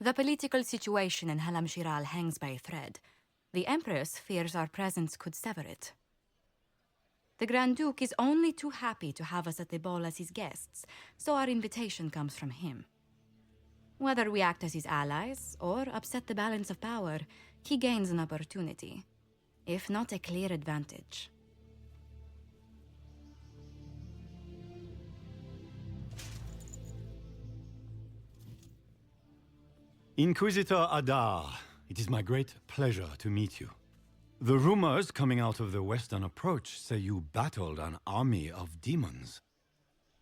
The political situation in Halam Shiral hangs by a thread. The Empress fears our presence could sever it. The Grand Duke is only too happy to have us at the ball as his guests, so our invitation comes from him. Whether we act as his allies or upset the balance of power, he gains an opportunity, if not a clear advantage. Inquisitor Adaar, it is my great pleasure to meet you. The rumors coming out of the Western Approach say you battled an army of demons.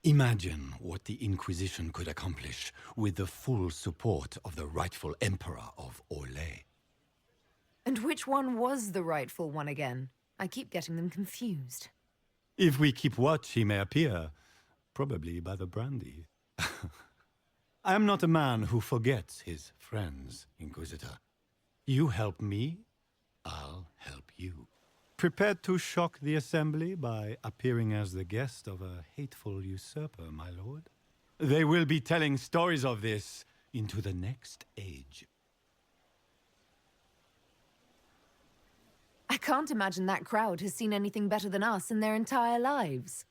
Imagine what the Inquisition could accomplish with the full support of the rightful Emperor of Orlais. And which one was the rightful one again? I keep getting them confused. If we keep watch, he may appear, probably by the brandy. I am not a man who forgets his friends, Inquisitor. You help me, I'll help you. Prepared to shock the Assembly by appearing as the guest of a hateful usurper, my lord? They will be telling stories of this into the next age. I can't imagine that crowd has seen anything better than us in their entire lives.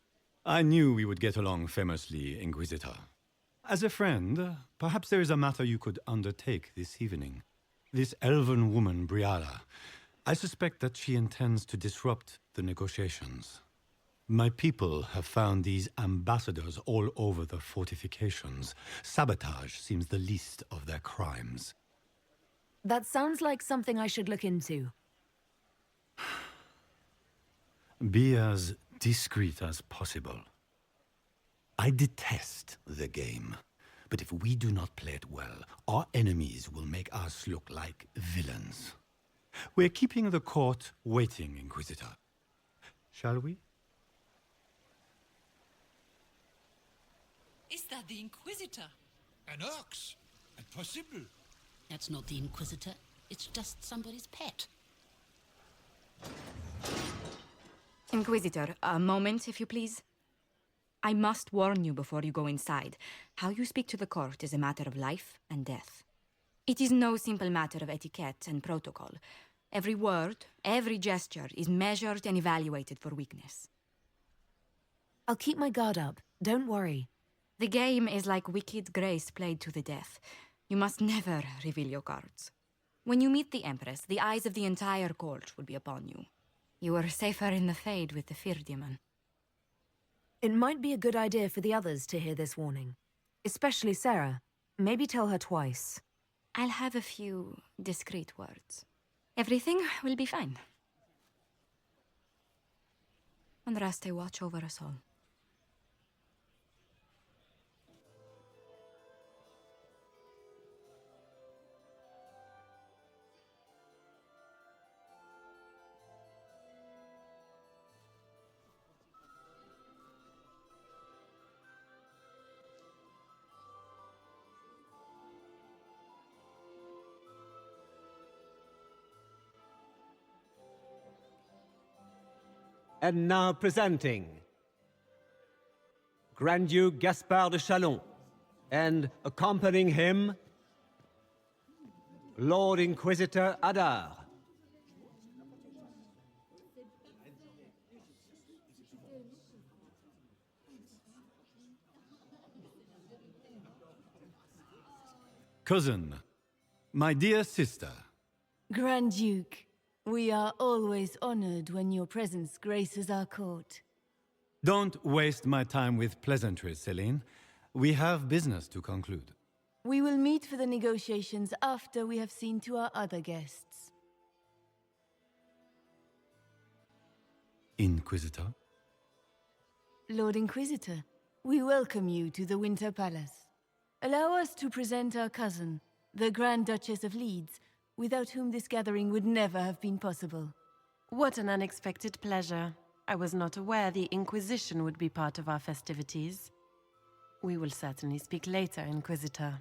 I knew we would get along famously, Inquisitor. As a friend, perhaps there is a matter you could undertake this evening. This elven woman, Briala, I suspect that she intends to disrupt the negotiations. My people have found these ambassadors all over the fortifications. Sabotage seems the least of their crimes. That sounds like something I should look into. Be as discreet as possible. I detest the game, but if we do not play it well, our enemies will make us look like villains. We're keeping the court waiting, Inquisitor. Shall we? Is that the Inquisitor? An ox? Impossible. That's not the Inquisitor. It's just somebody's pet. Inquisitor, a moment, if you please. I must warn you before you go inside. How you speak to the court is a matter of life and death. It is no simple matter of etiquette and protocol. Every word, every gesture is measured and evaluated for weakness. I'll keep my guard up. Don't worry. The game is like wicked grace played to the death. You must never reveal your cards. When you meet the Empress, the eyes of the entire court will be upon you. You are safer in the Fade with the Fear Demon. It might be a good idea for the others to hear this warning. Especially Sarah. Maybe tell her twice. I'll have a few discreet words. Everything will be fine. Andraste, watch over us all. And now presenting Grand Duke Gaspard de Chalon, and accompanying him, Lord Inquisitor Adaar. Cousin, my dear sister. Grand Duke, we are always honored when your presence graces our court. Don't waste my time with pleasantries, Celine. We have business to conclude. We will meet for the negotiations after we have seen to our other guests. Inquisitor? Lord Inquisitor, we welcome you to the Winter Palace. Allow us to present our cousin, the Grand Duchess of Leeds, without whom this gathering would never have been possible. What an unexpected pleasure. I was not aware the Inquisition would be part of our festivities. We will certainly speak later, Inquisitor.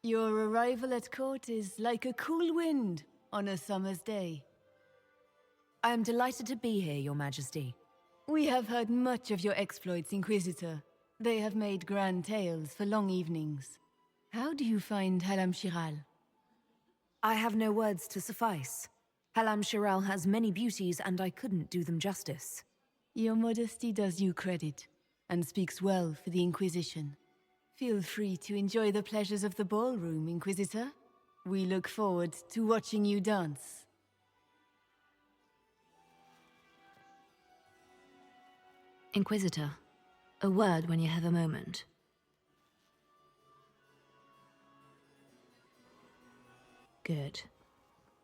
Your arrival at court is like a cool wind on a summer's day. I am delighted to be here, Your Majesty. We have heard much of your exploits, Inquisitor. They have made grand tales for long evenings. How do you find Halam Shiral? I have no words to suffice. Halam Shiral has many beauties, and I couldn't do them justice. Your modesty does you credit, and speaks well for the Inquisition. Feel free to enjoy the pleasures of the ballroom, Inquisitor. We look forward to watching you dance. Inquisitor, a word when you have a moment. Good.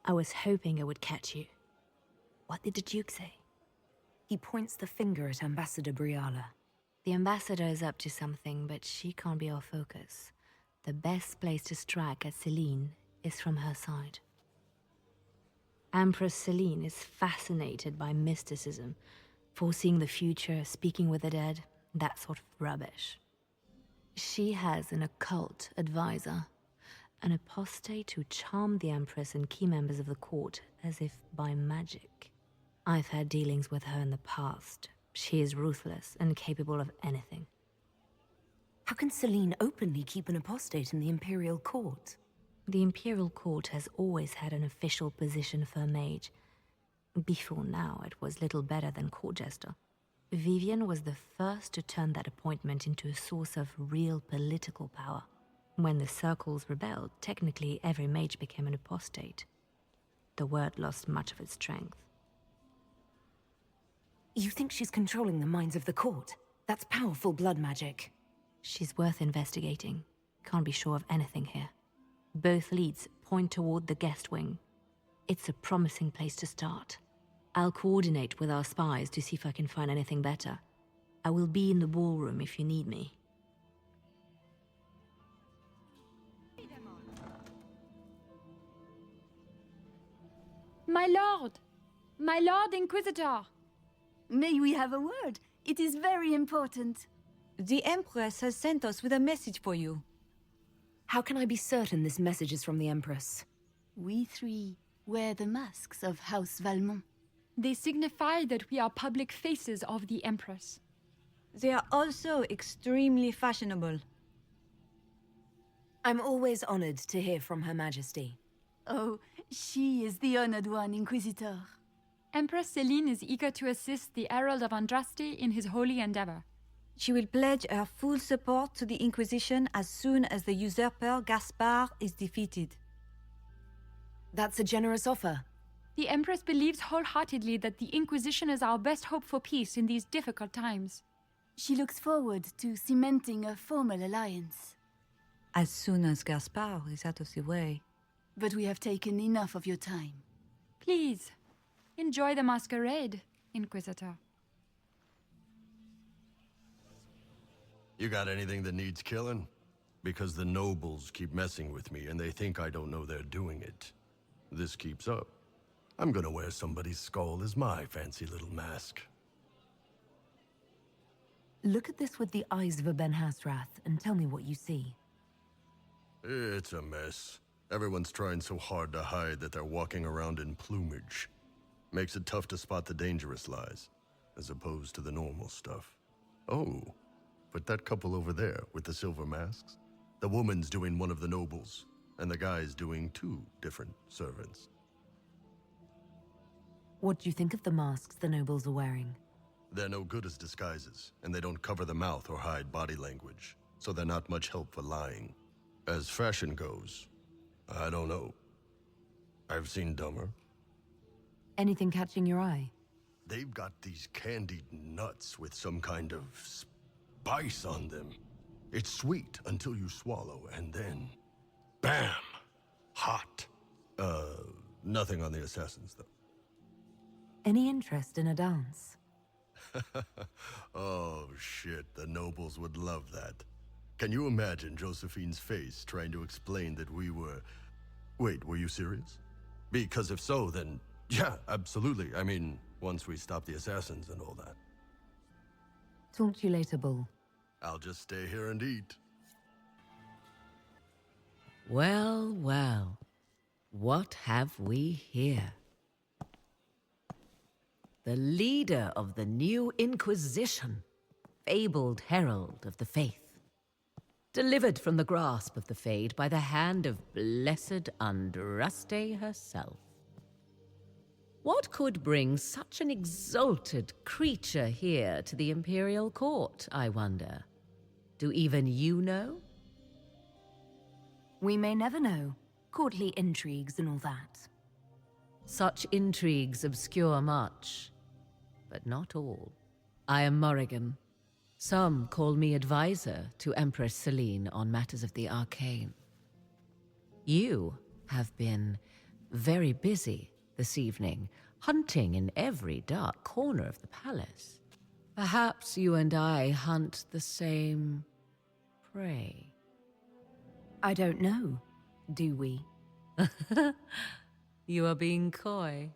I was hoping I would catch you. What did the Duke say? He points the finger at Ambassador Briala. The ambassador is up to something, but she can't be our focus. The best place to strike at Celine is from her side. Empress Celine is fascinated by mysticism, foreseeing the future, speaking with the dead, that sort of rubbish. She has an occult advisor, an apostate who charmed the Empress and key members of the court as if by magic. I've had dealings with her in the past. She is ruthless and capable of anything. How can Celine openly keep an apostate in the Imperial Court? The Imperial Court has always had an official position for a mage. Before now, it was little better than court jester. Vivian was the first to turn that appointment into a source of real political power. When the circles rebelled, technically every mage became an apostate. The word lost much of its strength. You think she's controlling the minds of the court? That's powerful blood magic. She's worth investigating. Can't be sure of anything here. Both leads point toward the guest wing. It's a promising place to start. I'll coordinate with our spies to see if I can find anything better. I will be in the ballroom if you need me. My lord! My lord Inquisitor! May we have a word? It is very important. The Empress has sent us with a message for you. How can I be certain this message is from the Empress? We three wear the masks of House Valmont. They signify that we are public faces of the Empress. They are also extremely fashionable. I'm always honored to hear from Her Majesty. Oh, she is the honored one, Inquisitor. Empress Celine is eager to assist the Herald of Andraste in his holy endeavor. She will pledge her full support to the Inquisition as soon as the usurper Gaspard is defeated. That's a generous offer. The Empress believes wholeheartedly that the Inquisition is our best hope for peace in these difficult times. She looks forward to cementing a formal alliance. As soon as Gaspard is out of the way. But we have taken enough of your time. Please, enjoy the masquerade, Inquisitor. You got anything that needs killing? Because the nobles keep messing with me and they think I don't know they're doing it. This keeps up, I'm gonna wear somebody's skull as my fancy little mask. Look at this with the eyes of a Ben Hasrath and tell me what you see. It's a mess. Everyone's trying so hard to hide that they're walking around in plumage. Makes it tough to spot the dangerous lies, as opposed to the normal stuff. Oh, but that couple over there with the silver masks? The woman's doing one of the nobles, and the guy's doing two different servants. What do you think of the masks the nobles are wearing? They're no good as disguises, and they don't cover the mouth or hide body language, so they're not much help for lying. As fashion goes, I don't know. I've seen dumber. Anything catching your eye? They've got these candied nuts with some kind of spice on them. It's sweet until you swallow, and then... bam! Hot. Nothing on the assassins, though. Any interest in a dance? Oh, shit. The nobles would love that. Can you imagine Josephine's face trying to explain that we were... Wait, were you serious? Because if so, then... yeah, absolutely. I mean, once we stop the assassins and all that. Talk to you later, Bull. I'll just stay here and eat. Well, well. What have we here? The leader of the new Inquisition, fabled herald of the faith. delivered from the grasp of the Fade by the hand of blessed Andraste herself. What could bring such an exalted creature here to the Imperial Court, I wonder? Do even you know? We may never know. Courtly intrigues and all that. Such intrigues obscure much, but not all. I am Morrigan. Some call me advisor to Empress Celine on matters of the arcane. You have been very busy this evening, hunting in every dark corner of the palace. Perhaps you and I hunt the same prey. I don't know. Do we? You are being coy.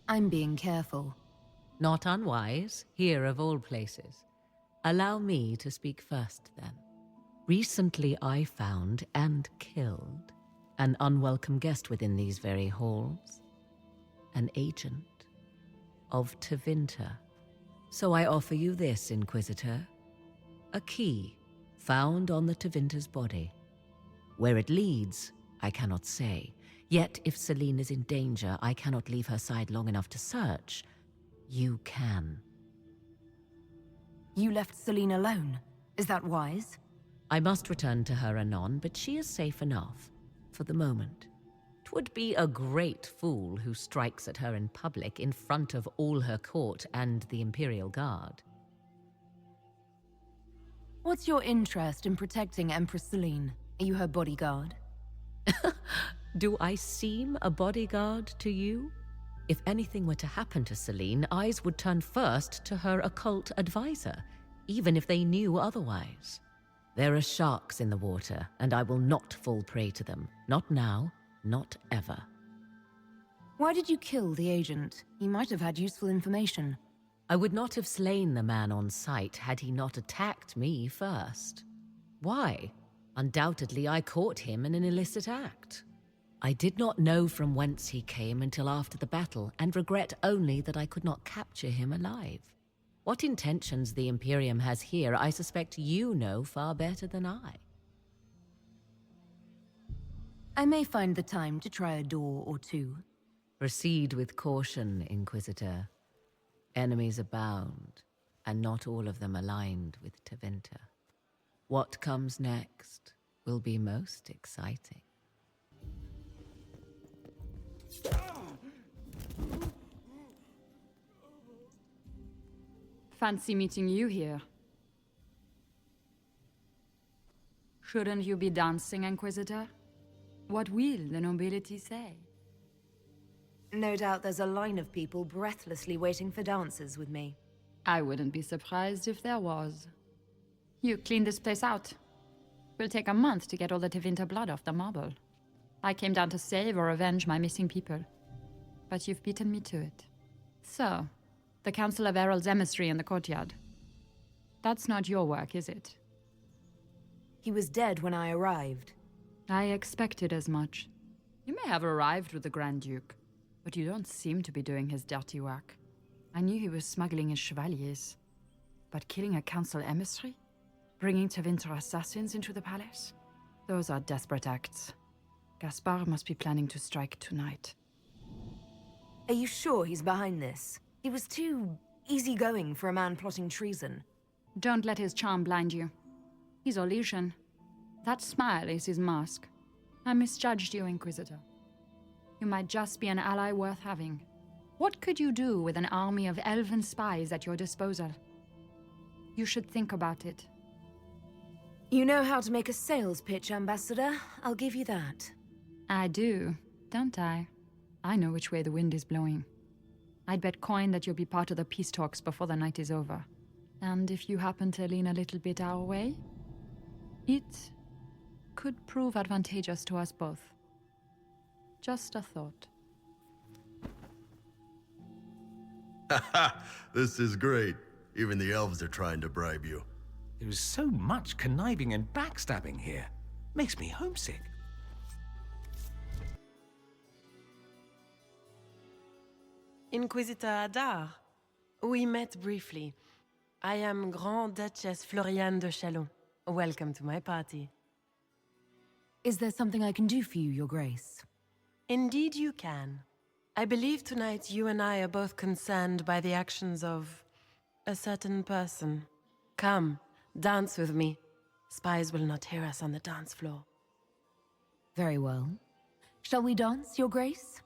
I'm being careful. Not unwise, here of all places. Allow me to speak first, then. Recently I found and killed an unwelcome guest within these very halls. An agent of Tevinter. So I offer you this, Inquisitor. A key found on the Tevinter's body. Where it leads, I cannot say. Yet if Celine is in danger, I cannot leave her side long enough to search. You can. You left Celine alone. Is that wise? I must return to her anon, but she is safe enough, for the moment. 'Twould be a great fool who strikes at her in public in front of all her court and the Imperial Guard. What's your interest in protecting Empress Celine? Are you her bodyguard? Do I seem a bodyguard to you? If anything were to happen to Celine, eyes would turn first to her occult advisor, even if they knew otherwise. There are sharks in the water, and I will not fall prey to them. Not now, not ever. Why did you kill the agent? He might have had useful information. I would not have slain the man on sight had he not attacked me first. Why? Undoubtedly, I caught him in an illicit act. I did not know from whence he came until after the battle, and regret only that I could not capture him alive. What intentions the Imperium has here, I suspect you know far better than I. I may find the time to try a door or two. Proceed with caution, Inquisitor. Enemies abound, and not all of them aligned with Tevinter. What comes next will be most exciting. Fancy meeting you here. Shouldn't you be dancing, Inquisitor? What will the nobility say? No doubt there's a line of people breathlessly waiting for dances with me. I wouldn't be surprised if there was. You clean this place out. Will take a month to get all the Tevinter blood off the marble. I came down to save or avenge my missing people. But you've beaten me to it. So, the Council of Herald's emissary in the courtyard. That's not your work, is it? He was dead when I arrived. I expected as much. You may have arrived with the Grand Duke, but you don't seem to be doing his dirty work. I knew he was smuggling his chevaliers. But killing a council emissary? Bringing Tevinter assassins into the palace? Those are desperate acts. Gaspard must be planning to strike tonight. Are you sure he's behind this? He was too easygoing for a man plotting treason. Don't let his charm blind you. He's Orlesian. That smile is his mask. I misjudged you, Inquisitor. You might just be an ally worth having. What could you do with an army of elven spies at your disposal? You should think about it. You know how to make a sales pitch, Ambassador. I'll give you that. I do, don't I? I know which way the wind is blowing. I'd bet coin that you'll be part of the peace talks before the night is over. And if you happen to lean a little bit our way, it could prove advantageous to us both. Just a thought. This is great. Even the elves are trying to bribe you. There is so much conniving and backstabbing here. Makes me homesick. Inquisitor Adaar. We met briefly. I am Grand Duchess Floriane de Chalon. Welcome to my party. Is there something I can do for you, Your Grace? Indeed you can. I believe tonight you and I are both concerned by the actions of a certain person. Come, dance with me. Spies will not hear us on the dance floor. Very well. Shall we dance, Your Grace?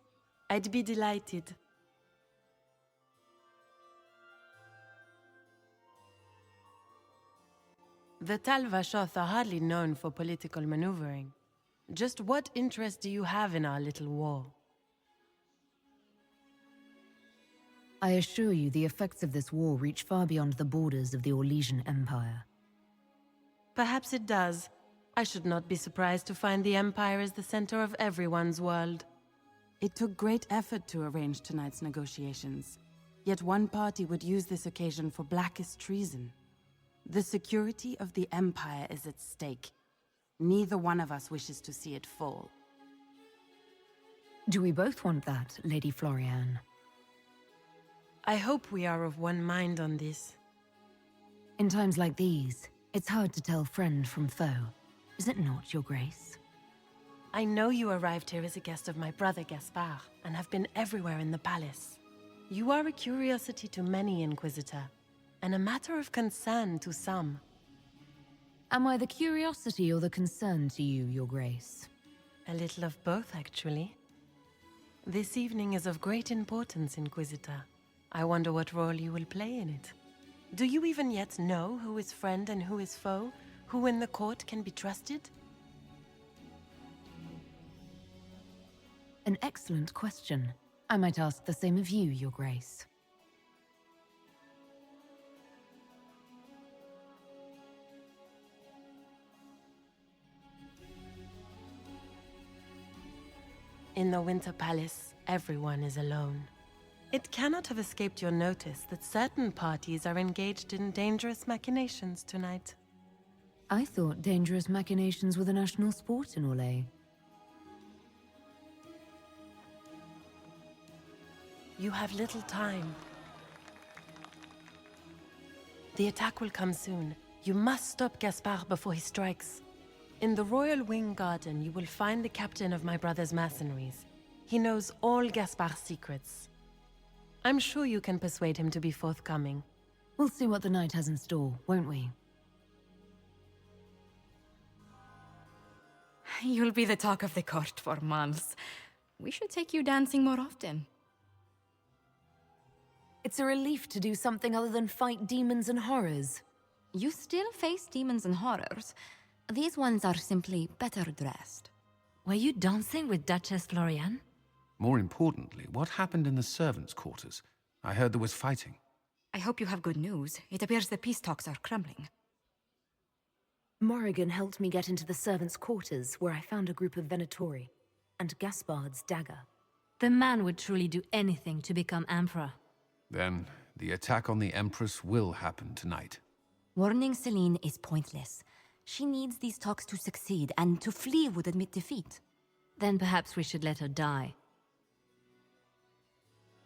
I'd be delighted. The tal-vashoth are hardly known for political maneuvering. Just what interest do you have in our little war? I assure you the effects of this war reach far beyond the borders of the Orlesian Empire. Perhaps it does. I should not be surprised to find the Empire is the center of everyone's world. It took great effort to arrange tonight's negotiations. Yet one party would use this occasion for blackest treason. The security of the Empire is at stake. Neither one of us wishes to see it fall. Do we both want that, Lady Florian? I hope we are of one mind on this. In times like these, it's hard to tell friend from foe. Is it not, Your Grace? I know you arrived here as a guest of my brother Gaspard, and have been everywhere in the palace. You are a curiosity to many, Inquisitor, and a matter of concern to some. Am I the curiosity or the concern to you, Your Grace? A little of both, actually. This evening is of great importance, Inquisitor. I wonder what role you will play in it. Do you even yet know who is friend and who is foe? Who in the court can be trusted? An excellent question. I might ask the same of you, Your Grace. In the Winter Palace, everyone is alone. It cannot have escaped your notice that certain parties are engaged in dangerous machinations tonight. I thought dangerous machinations were the national sport in Orlais. You have little time. The attack will come soon. You must stop Gaspard before he strikes. In the Royal Wing Garden, you will find the captain of my brother's mercenaries. He knows all Gaspard's secrets. I'm sure you can persuade him to be forthcoming. We'll see what the night has in store, won't we? You'll be the talk of the court for months. We should take you dancing more often. It's a relief to do something other than fight demons and horrors. You still face demons and horrors. These ones are simply better dressed. Were you dancing with Duchess Florian? More importantly, what happened in the servants' quarters? I heard there was fighting. I hope you have good news. It appears the peace talks are crumbling. Morrigan helped me get into the servants' quarters, where I found a group of Venatori, and Gaspard's dagger. The man would truly do anything to become Emperor. Then, the attack on the Empress will happen tonight. Warning Celine is pointless. She needs these talks to succeed, and to flee would admit defeat. Then perhaps we should let her die.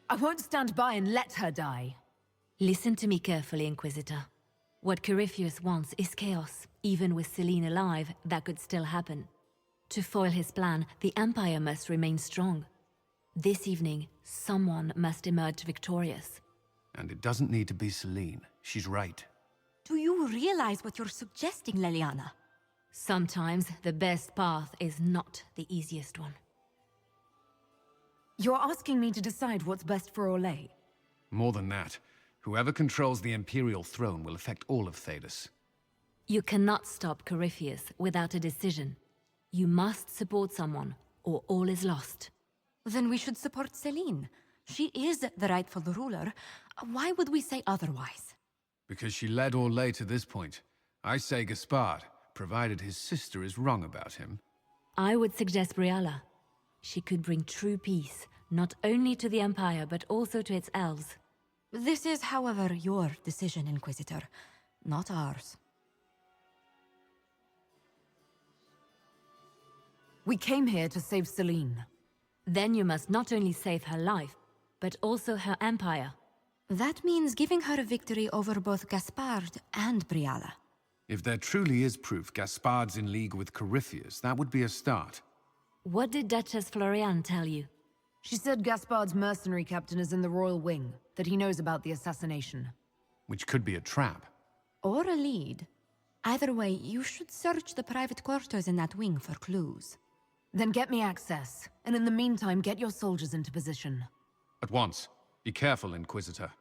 I won't stand by and let her die. Listen to me carefully, Inquisitor. What Corypheus wants is chaos. Even with Celine alive, that could still happen. To foil his plan, the Empire must remain strong. This evening, someone must emerge victorious. And it doesn't need to be Celine. She's right. Do you realize what you're suggesting, Leliana? Sometimes the best path is not the easiest one. You're asking me to decide what's best for Orlais? More than that, whoever controls the Imperial throne will affect all of Thedas. You cannot stop Corypheus without a decision. You must support someone, or all is lost. Then we should support Celine. She is the rightful ruler. Why would we say otherwise? Because she led Orlais to this point. I say Gaspard, provided his sister is wrong about him. I would suggest Briala. She could bring true peace, not only to the Empire, but also to its elves. This is, however, your decision, Inquisitor, not ours. We came here to save Celine. Then you must not only save her life, but also her empire. That means giving her a victory over both Gaspard and Briala. If there truly is proof Gaspard's in league with Corypheus, that would be a start. What did Duchess Florian tell you? She said Gaspard's mercenary captain is in the Royal Wing, that he knows about the assassination. Which could be a trap. Or a lead. Either way, you should search the private quarters in that wing for clues. Then get me access, and in the meantime, get your soldiers into position. At once. Be careful, Inquisitor.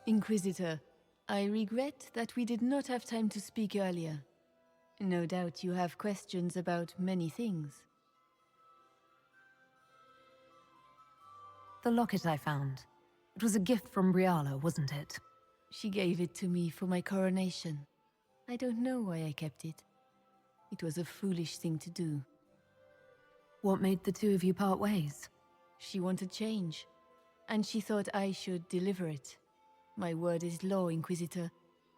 Inquisitor, I regret that we did not have time to speak earlier. No doubt you have questions about many things. The locket I found. It was a gift from Briala, wasn't it? She gave it to me for my coronation. I don't know why I kept it. It was a foolish thing to do. What made the two of you part ways? She wanted change, and she thought I should deliver it. My word is law, Inquisitor,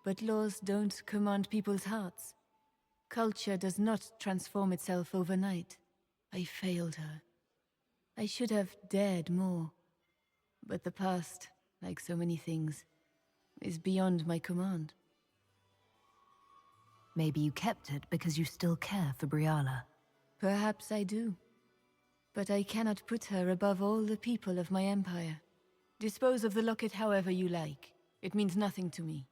but laws don't command people's hearts. Culture does not transform itself overnight. I failed her. I should have dared more. But the past, like so many things, is beyond my command. Maybe you kept it because you still care for Briala. Perhaps I do. But I cannot put her above all the people of my empire. Dispose of the locket however you like. It means nothing to me.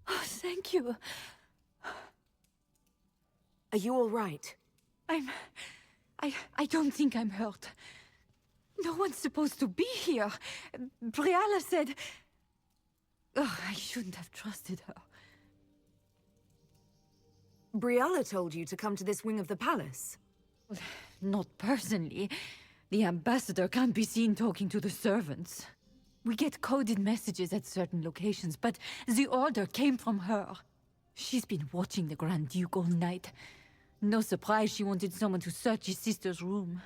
Oh, thank you. Are you all right? I don't think I'm hurt. No one's supposed to be here. Briala said... Oh, I shouldn't have trusted her. Briala told you to come to this wing of the palace? Not personally. The ambassador can't be seen talking to the servants. We get coded messages at certain locations, but the order came from her. She's been watching the Grand Duke all night. No surprise she wanted someone to search his sister's room.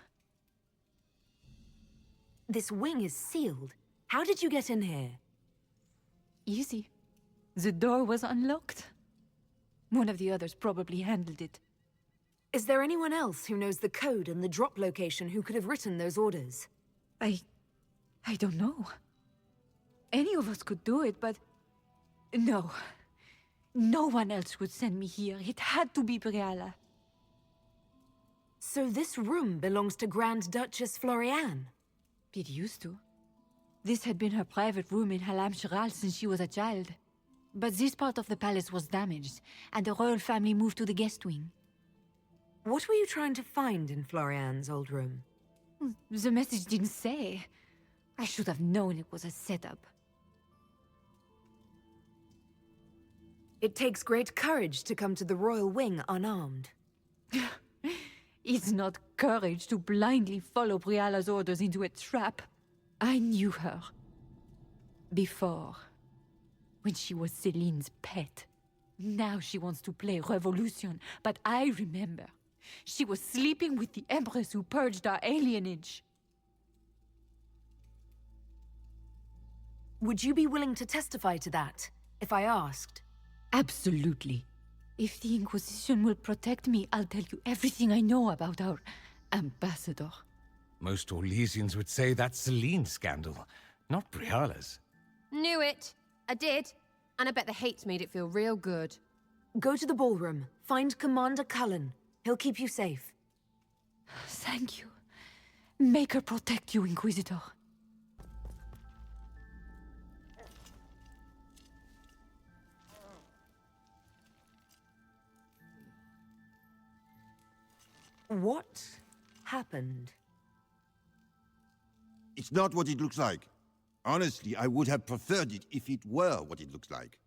This wing is sealed. How did you get in here? Easy. The door was unlocked. One of the others probably handled it. Is there anyone else who knows the code and the drop location who could have written those orders? I don't know. Any of us could do it, but... No. No one else would send me here. It had to be Briala. So this room belongs to Grand Duchess Florian? It used to. This had been her private room in Halam Shiral since she was a child. But this part of the palace was damaged, and the royal family moved to the guest wing. What were you trying to find in Florian's old room? The message didn't say. I should have known it was a setup. It takes great courage to come to the royal wing unarmed. It's not courage to blindly follow Briala's orders into a trap. I knew her. Before. When she was Celine's pet. Now she wants to play revolution, but I remember. She was sleeping with the Empress who purged our alienage. Would you be willing to testify to that, if I asked? Absolutely. If the Inquisition will protect me, I'll tell you everything I know about our ambassador. Most Orlesians would say that's Celine's scandal, not Briala's. Knew it. I did. And I bet the hate made it feel real good. Go to the ballroom. Find Commander Cullen. He'll keep you safe. Thank you. Make her protect you, Inquisitor. What happened? It's not what it looks like. Honestly, I would have preferred it if it were what it looks like.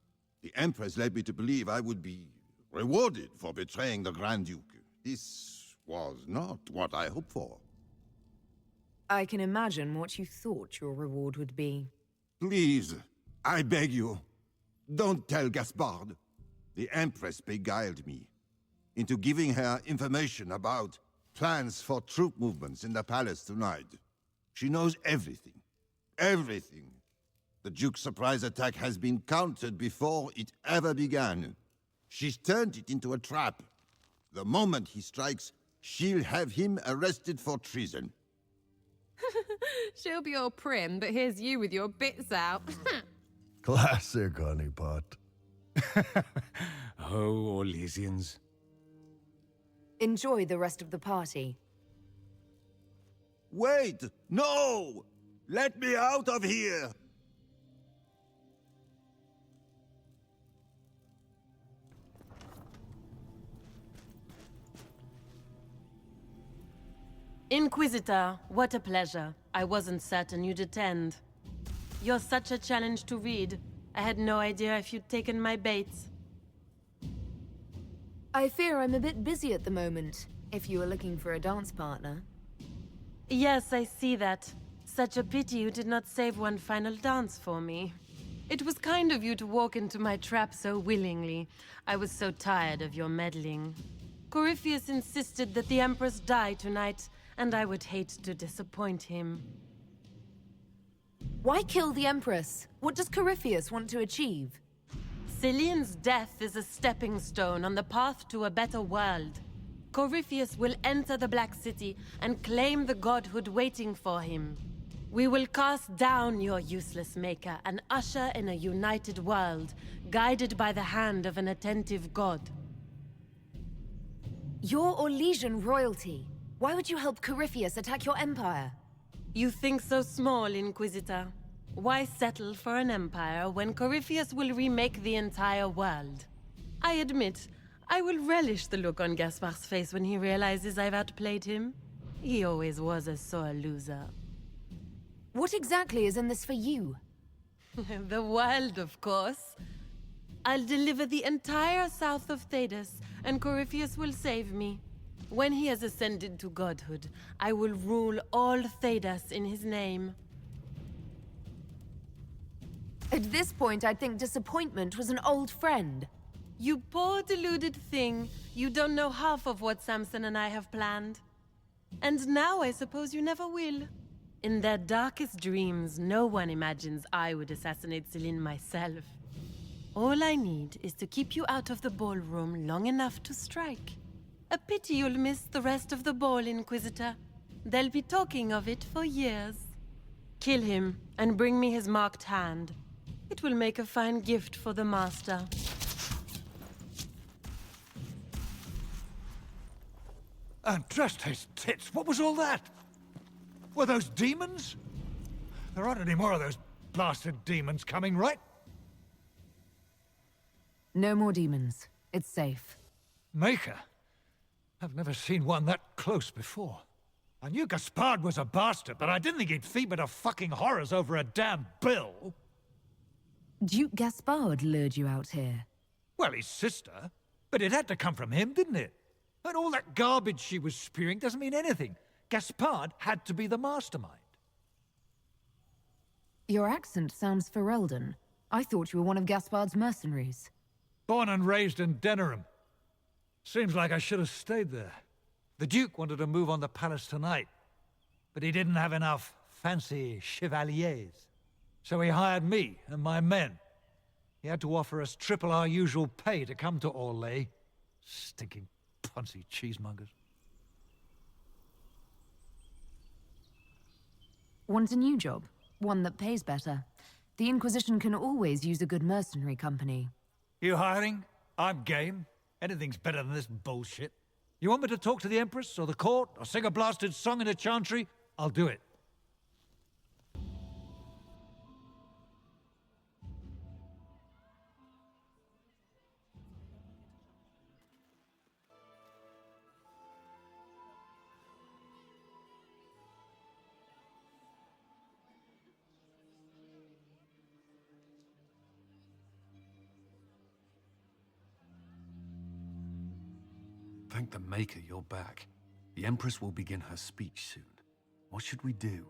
The Empress led me to believe I would be rewarded for betraying the Grand Duke. This was not what I hoped for. I can imagine what you thought your reward would be. Please, I beg you, don't tell Gaspard. The Empress beguiled me into giving her information about plans for troop movements in the palace tonight. She knows everything. Everything. The Duke's surprise attack has been countered before it ever began. She's turned it into a trap. The moment he strikes, she'll have him arrested for treason. She'll be all prim, but here's you with your bits out. Classic, honeypot. Oh, Orlesians. Enjoy the rest of the party. Wait! No! Let me out of here! Inquisitor, what a pleasure. I wasn't certain you'd attend. You're such a challenge to read. I had no idea if you'd taken my bait. I fear I'm a bit busy at the moment, if you were looking for a dance partner. Yes, I see that. Such a pity you did not save one final dance for me. It was kind of you to walk into my trap so willingly. I was so tired of your meddling. Corypheus insisted that the Empress die tonight, and I would hate to disappoint him. Why kill the Empress? What does Corypheus want to achieve? Celine's death is a stepping stone on the path to a better world. Corypheus will enter the Black City and claim the godhood waiting for him. We will cast down your useless maker and usher in a united world, guided by the hand of an attentive god. You're Orlesian royalty. Why would you help Corypheus attack your empire? You think so small, Inquisitor. Why settle for an empire when Corypheus will remake the entire world? I admit, I will relish the look on Gaspar's face when he realizes I've outplayed him. He always was a sore loser. What exactly is in this for you? The world, of course. I'll deliver the entire south of Thedas, and Corypheus will save me. When he has ascended to godhood, I will rule all Thedas in his name. At this point, I'd think disappointment was an old friend. You poor deluded thing. You don't know half of what Samson and I have planned. And now I suppose you never will. In their darkest dreams, no one imagines I would assassinate Celine myself. All I need is to keep you out of the ballroom long enough to strike. A pity you'll miss the rest of the ball, Inquisitor. They'll be talking of it for years. Kill him, and bring me his marked hand. It will make a fine gift for the Master. And trust his tits, what was all that? Were those demons? There aren't any more of those blasted demons coming, right? No more demons. It's safe. Maker? I've never seen one that close before. I knew Gaspard was a bastard, but I didn't think he'd feed to fucking horrors over a damn bill. Duke Gaspard lured you out here. Well, his sister. But it had to come from him, didn't it? And all that garbage she was spewing doesn't mean anything. Gaspard had to be the mastermind. Your accent sounds Ferelden. I thought you were one of Gaspard's mercenaries. Born and raised in Denerim. Seems like I should have stayed there. The Duke wanted to move on the palace tonight, but he didn't have enough fancy chevaliers. So he hired me and my men. He had to offer us triple our usual pay to come to Orlais. Stinking punsy cheesemongers. Want a new job? One that pays better. The Inquisition can always use a good mercenary company. You hiring? I'm game. Anything's better than this bullshit. You want me to talk to the Empress, or the court, or sing a blasted song in a chantry? I'll do it. Thank the Maker you're back. The Empress will begin her speech soon. What should we do?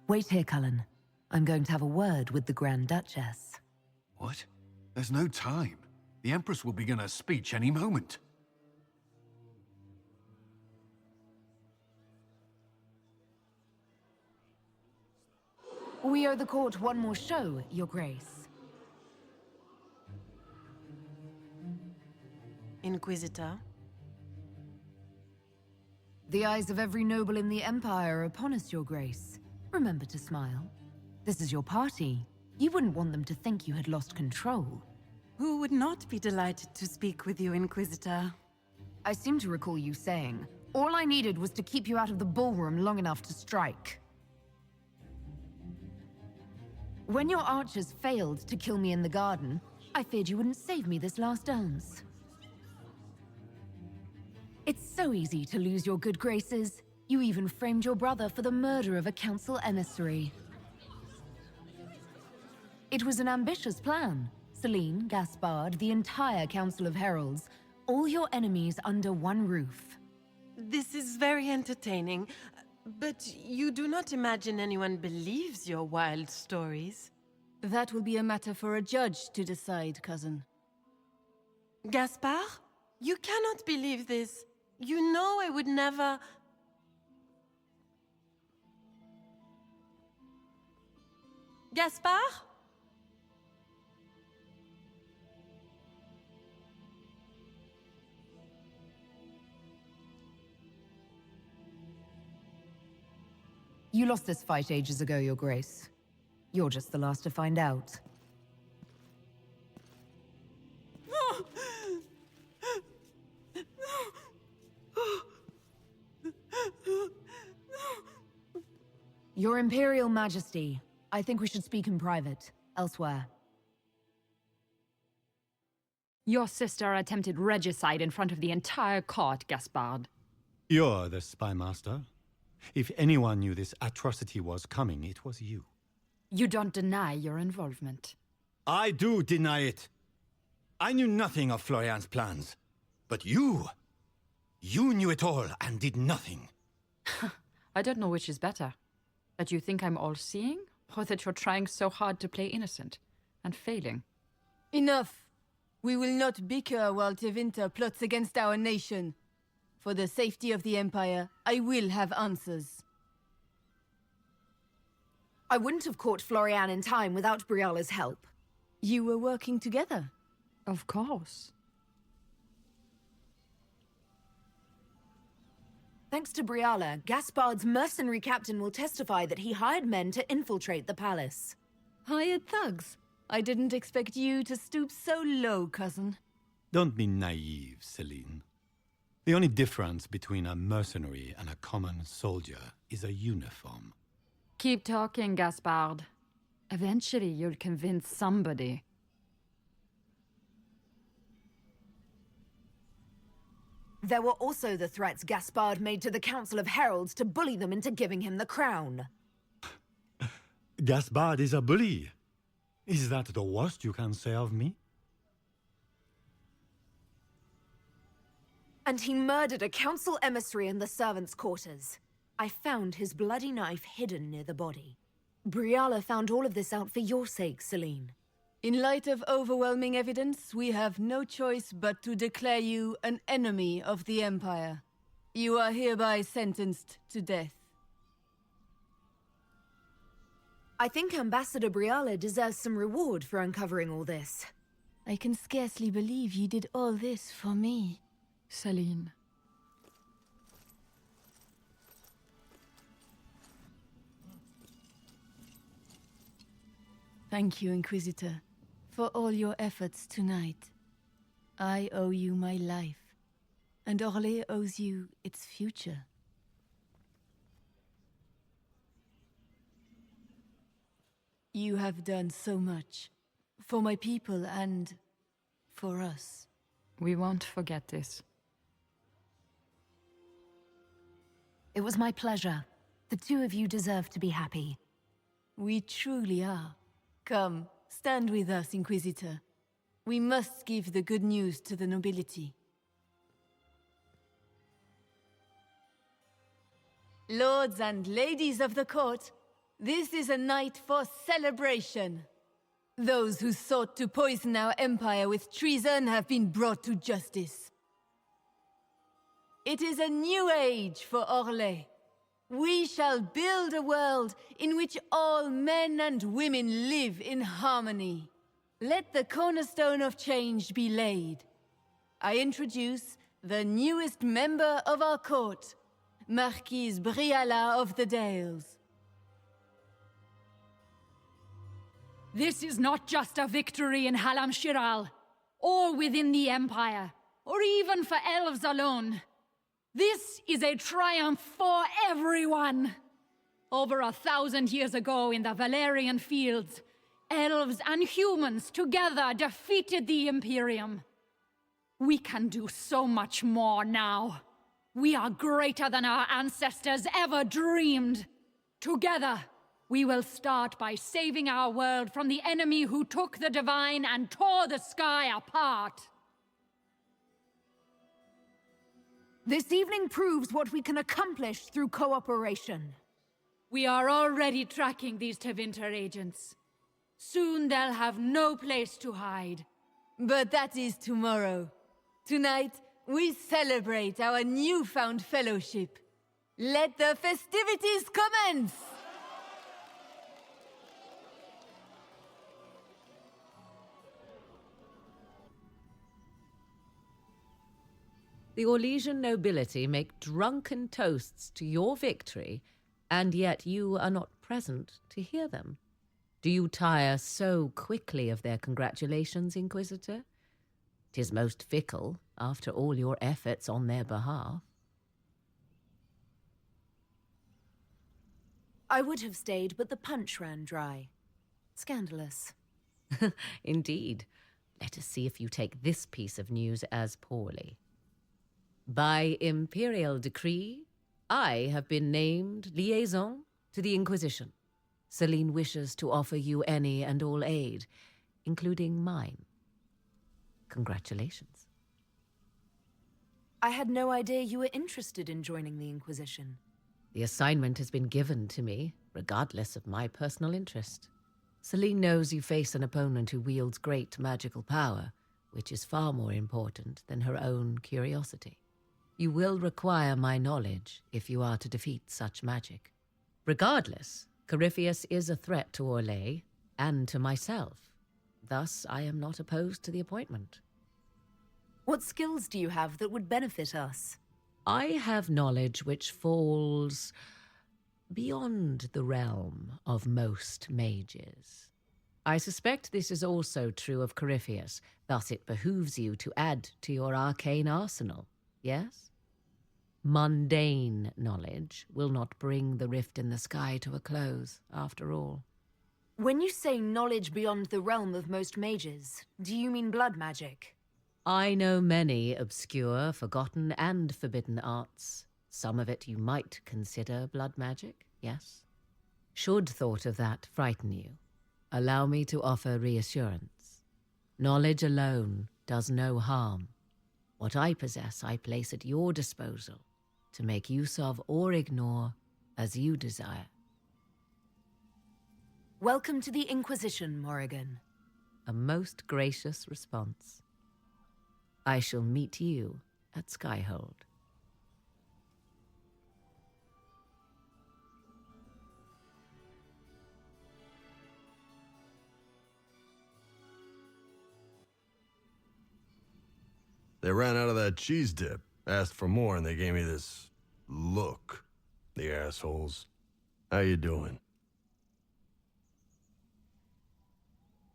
Wait here, Cullen. I'm going to have a word with the Grand Duchess. What? There's no time. The Empress will begin her speech any moment. We owe the court one more show, Your Grace. Inquisitor? The eyes of every noble in the Empire are upon us, Your Grace. Remember to smile. This is your party. You wouldn't want them to think you had lost control. Who would not be delighted to speak with you, Inquisitor? I seem to recall you saying, all I needed was to keep you out of the ballroom long enough to strike. When your archers failed to kill me in the garden, I feared you wouldn't save me this last dance. It's so easy to lose your good graces. You even framed your brother for the murder of a council emissary. It was an ambitious plan. Celine, Gaspard, the entire Council of Heralds, all your enemies under one roof. This is very entertaining, but you do not imagine anyone believes your wild stories? That will be a matter for a judge to decide, cousin. Gaspard? You cannot believe this. You know I would never... Gaspard? You lost this fight ages ago, Your Grace. You're just the last to find out. Your Imperial Majesty, I think we should speak in private, elsewhere. Your sister attempted regicide in front of the entire court, Gaspard. You're the spy master. If anyone knew this atrocity was coming, it was you. You don't deny your involvement. I do deny it. I knew nothing of Florian's plans. But you knew it all and did nothing. I don't know which is better. That you think I'm all-seeing, or that you're trying so hard to play innocent and failing. Enough! We will not bicker while Tevinter plots against our nation. For the safety of the Empire, I will have answers. I wouldn't have caught Florian in time without Briala's help. You were working together? Of course. Thanks to Briala, Gaspard's mercenary captain will testify that he hired men to infiltrate the palace. Hired thugs? I didn't expect you to stoop so low, cousin. Don't be naive, Celine. The only difference between a mercenary and a common soldier is a uniform. Keep talking, Gaspard. Eventually, you'll convince somebody. There were also the threats Gaspard made to the Council of Heralds to bully them into giving him the crown. Gaspard is a bully. Is that the worst you can say of me? And he murdered a council emissary in the servants' quarters. I found his bloody knife hidden near the body. Briala found all of this out for your sake, Celine. In light of overwhelming evidence, we have no choice but to declare you an enemy of the Empire. You are hereby sentenced to death. I think Ambassador Briala deserves some reward for uncovering all this. I can scarcely believe you did all this for me. Celine. Thank you, Inquisitor, for all your efforts tonight. I owe you my life, and Orlais owes you its future. You have done so much, for my people and for us. We won't forget this. It was my pleasure. The two of you deserve to be happy. We truly are. Come, stand with us, Inquisitor. We must give the good news to the nobility. Lords and ladies of the court, This is a night for celebration. Those who sought to poison our empire with treason have been brought to justice. It is a new age for Orlais. We shall build a world in which all men and women live in harmony. Let the cornerstone of change be laid. I introduce the newest member of our court, Marquise Briala of the Dales. This is not just a victory in Halam Shiral, or within the Empire, or even for elves alone. This is a triumph for everyone! Over 1,000 years ago in the Valerian fields, elves and humans together defeated the Imperium. We can do so much more now. We are greater than our ancestors ever dreamed. Together, we will start by saving our world from the enemy who took the divine and tore the sky apart. This evening proves what we can accomplish through cooperation. We are already tracking these Tevinter agents. Soon they'll have no place to hide. But that is tomorrow. Tonight, we celebrate our newfound fellowship. Let the festivities commence! The Orlesian nobility make drunken toasts to your victory, and yet you are not present to hear them. Do you tire so quickly of their congratulations, Inquisitor? 'Tis most fickle, after all your efforts on their behalf. I would have stayed, but the punch ran dry. Scandalous. Indeed. Let us see if you take this piece of news as poorly. By imperial decree, I have been named liaison to the Inquisition. Celine wishes to offer you any and all aid, including mine. Congratulations. I had no idea you were interested in joining the Inquisition. The assignment has been given to me, regardless of my personal interest. Celine knows you face an opponent who wields great magical power, which is far more important than her own curiosity. You will require my knowledge if you are to defeat such magic. Regardless, Corypheus is a threat to Orlais and to myself. Thus, I am not opposed to the appointment. What skills do you have that would benefit us? I have knowledge which falls beyond the realm of most mages. I suspect this is also true of Corypheus, thus it behooves you to add to your arcane arsenal, yes? Mundane knowledge will not bring the rift in the sky to a close, after all. When you say knowledge beyond the realm of most mages, do you mean blood magic? I know many obscure, forgotten, and forbidden arts. Some of it you might consider blood magic, yes? Should thought of that frighten you, allow me to offer reassurance. Knowledge alone does no harm. What I possess I place at your disposal to make use of or ignore as you desire. Welcome to the Inquisition, Morrigan. A most gracious response. I shall meet you at Skyhold. They ran out of that cheese dip, asked for more, and they gave me this look. The assholes. How you doing?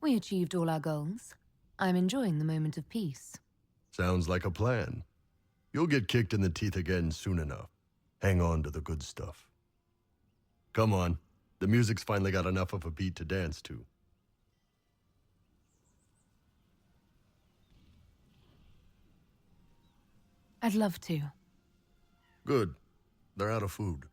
We achieved all our goals. I'm enjoying the moment of peace. Sounds like a plan. You'll get kicked in the teeth again soon enough. Hang on to the good stuff. Come on. The music's finally got enough of a beat to dance to. I'd love to. Good. They're out of food.